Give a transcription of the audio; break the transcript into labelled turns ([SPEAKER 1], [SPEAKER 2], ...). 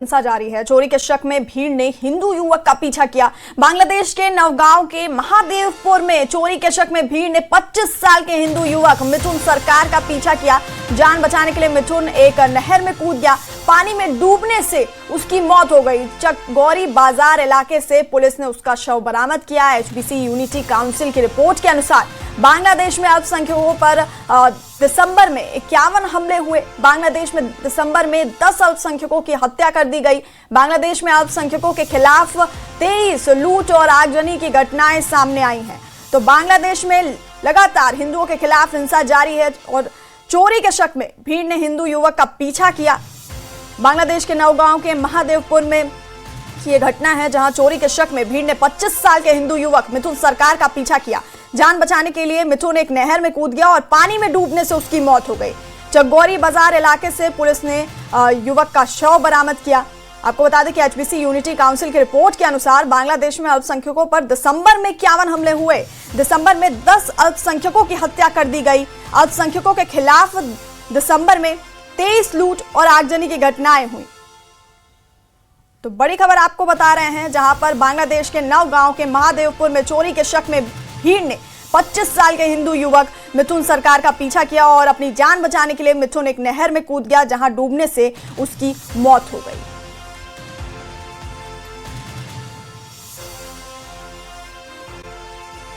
[SPEAKER 1] हिंसा जारी है। चोरी के शक में भीड़ ने हिंदू युवक का पीछा किया। बांग्लादेश के नवगांव के महादेवपुर में चोरी के शक में भीड़ ने 25 साल के हिंदू युवक मिथुन सरकार का पीछा किया। जान बचाने के लिए मिथुन एक नहर में कूद गया। पानी में डूबने से उसकी मौत हो गई। चकगौरी बाजार इलाके से पुलिस ने उसका शव बरामद किया। एचबीसी यूनिटी काउंसिल की रिपोर्ट के अनुसार बांग्लादेश में अल्पसंख्यकों पर दिसंबर में 51 हमले हुए। बांग्लादेश में दिसंबर में 10 अल्पसंख्यकों की हत्या कर दी गई। बांग्लादेश में अल्पसंख्यकों के खिलाफ 23 लूट और आगजनी की घटनाएं सामने आई हैं। तो बांग्लादेश में लगातार हिंदुओं के खिलाफ हिंसा जारी है और चोरी के शक में भीड़ ने हिंदू युवक का पीछा किया। बांग्लादेश के नवगांव के महादेवपुर में ये घटना है, जहां चोरी के शक में भीड़ ने 25 साल के हिंदू युवक मिथुन सरकार का पीछा किया। जान बचाने के लिए मिथुन एक नहर में कूद गया और पानी में डूबने से उसकी मौत हो गई। चकगौरी बाजार इलाके से पुलिस ने युवक का शव बरामद किया। आपको बता दें कि एचबीसी यूनिटी काउंसिल की रिपोर्ट के अनुसार बांग्लादेश में अल्पसंख्यकों पर दिसंबर में 51 हमले हुए। दिसंबर में 10 अल्पसंख्यकों की हत्या कर दी गई। अल्पसंख्यकों के खिलाफ दिसंबर में 23 लूट और आगजनी की घटनाएं हुई। तो बड़ी खबर आपको बता रहे हैं, जहां पर बांग्लादेश के नवगांव के महादेवपुर में चोरी के शक में भीड़ ने 25 साल के हिंदू युवक मिथुन सरकार का पीछा किया और अपनी जान बचाने के लिए मिथुन एक नहर में कूद गया, जहां डूबने से उसकी मौत हो गई।